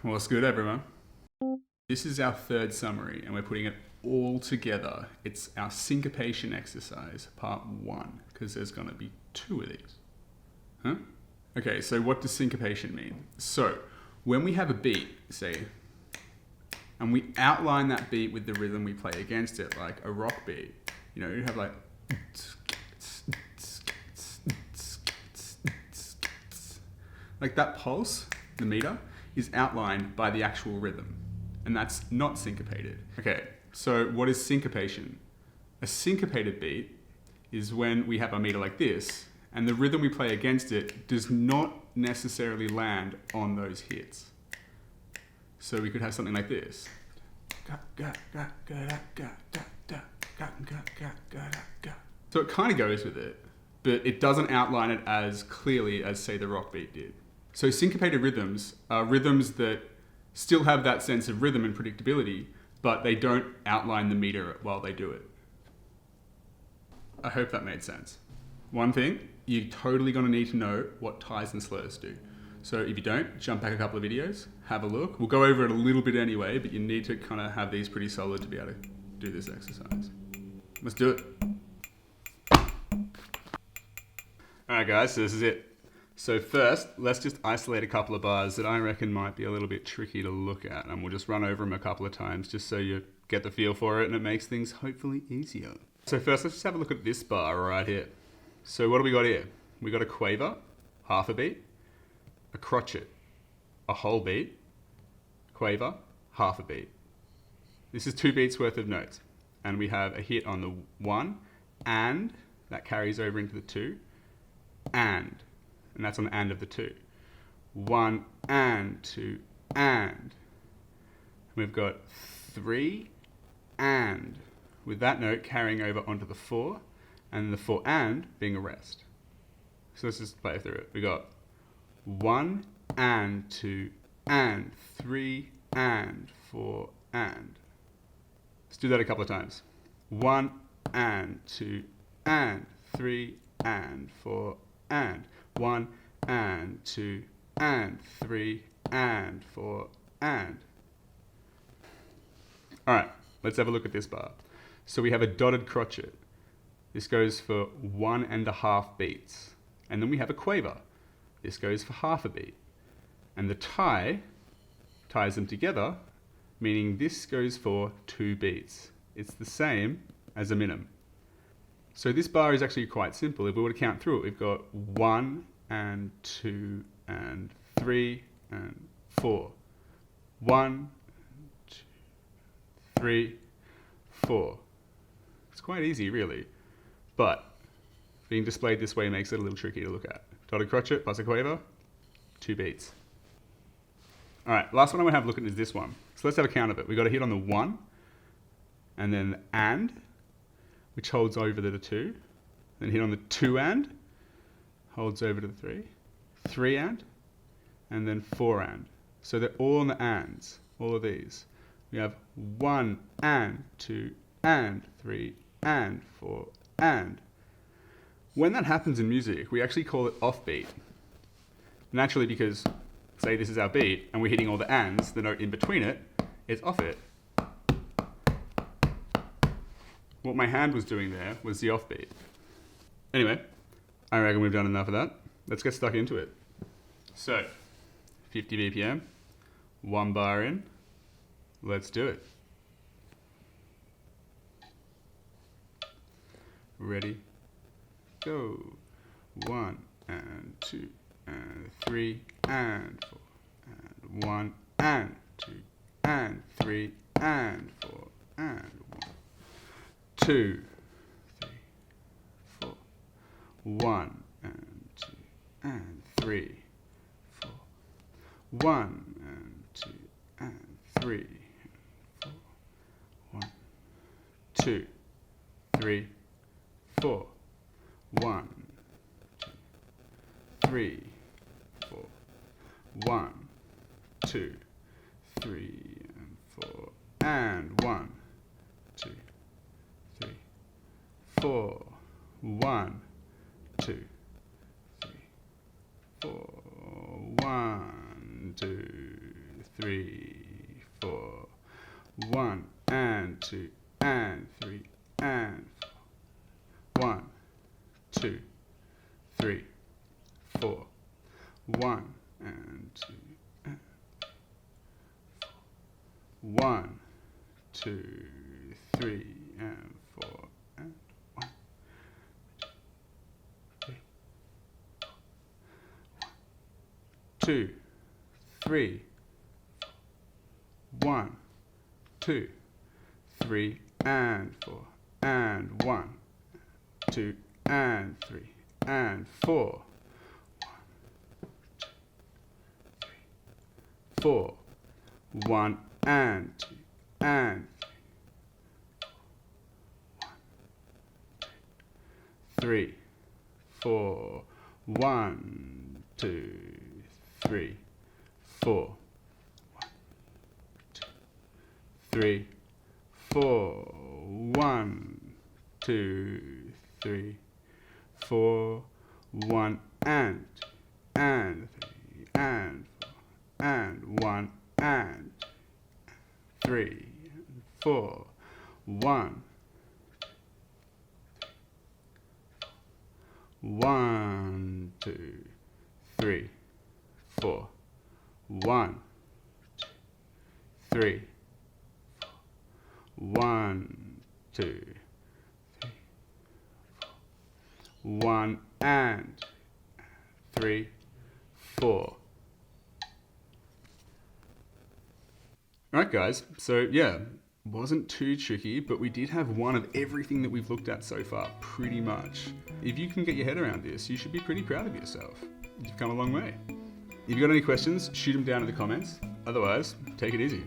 What's good, everyone? This is our third summary and we're putting it all together. It's our syncopation exercise, part 1, because there's going to be 2 of these. Huh? Okay, so what does syncopation mean? So, when we have a beat, say, and we outline that beat with the rhythm we play against it, like a rock beat, you know, you have like, that pulse, the meter, is outlined by the actual rhythm. And that's not syncopated. Okay, so what is syncopation? A syncopated beat is when we have a meter like this, and the rhythm we play against it does not necessarily land on those hits. So we could have something like this. So it kind of goes with it, but it doesn't outline it as clearly as, say, the rock beat did. So syncopated rhythms are rhythms that still have that sense of rhythm and predictability, but they don't outline the meter while they do it. I hope that made sense. One thing, you're totally going to need to know what ties and slurs do. So if you don't, jump back a couple of videos, have a look. We'll go over it a little bit anyway, but you need to kind of have these pretty solid to be able to do this exercise. Let's do it. All right, guys, so this is it. So first, let's just isolate a couple of bars that I reckon might be a little bit tricky to look at, and we'll just run over them a couple of times just so you get the feel for it and it makes things hopefully easier. So first, let's just have a look at this bar right here. So what do we got here? We got a quaver, half a beat, a crotchet, a whole beat, quaver, half a beat. This is 2 beats worth of notes, and we have a hit on the 1, and that carries over into the 2, and that's on the and of the 2. 1 and 2 and. We've got 3 and, with that note carrying over onto the 4, and the 4 and being a rest. So let's just play through it. We got 1 and 2 and 3 and 4 and. Let's do that a couple of times. 1 and 2 and 3 and 4 and. 1 and 2 and 3 and 4 and. Alright, let's have a look at this bar. So we have a dotted crotchet. This goes for 1.5 beats. And then we have a quaver. This goes for half a beat. And the tie ties them together, meaning this goes for 2 beats. It's the same as a minim. So this bar is actually quite simple. If we were to count through it, we've got 1 and 2 and 3 and 4. 1, 2, 3, 4. It's quite easy, really. But being displayed this way makes it a little tricky to look at. Dotted crotchet plus a quaver, 2 beats. All right, last one I want to have a look at is this one. So let's have a count of it. We've got a hit on the 1, and then the and, which holds over to the 2. Then hit on the 2 and, holds over to the 3. 3 and then 4 and. So they're all on the ands, all of these. We have 1 and 2 and 3 and 4 and. When that happens in music, we actually call it offbeat. Naturally, because say this is our beat and we're hitting all the ands, the note in between it is off it. What my hand was doing there was the offbeat. Anyway, I reckon we've done enough of that. Let's get stuck into it. So, 50 BPM, 1 bar in. Let's do it. Ready? Go. 1 and 2 and 3 and 4 and 1 and 2 and 3 and 4 and 1, 2, 3, 4. 1 and 2 and 3, 4. 1 and 2 and 3, 4. 1, 2, 3, 4. 1, 2, 3, 4. 1, 2, 3, and 4. And 1, 2, 3, 4. 1, 2, 3, 4. 1, 2, 3, 4. 1 and 2 and 3 and 4. 1, 2, 3, 4. 1 and 2 and 1, 2, 3 and 4 and 1, 2, 3, 1, 2, 3 and 4 and 1, 2 and 3 and 4. 4, 1 and 2 and 3, 4, 1, 2, 3, 4, 3, 4, 1, 2, 3, 4, 1 and 2 and 3 and 4 and 1 and 3 and 4, 1, 1, 2, 3, 4, 1, 2, 3, 1, 2, 3, 1 and 3, 4. Alright guys, so yeah, wasn't too tricky, but we did have one of everything that we've looked at so far, pretty much. If you can get your head around this, you should be pretty proud of yourself. You've come a long way. If you've got any questions, shoot them down in the comments. Otherwise, take it easy.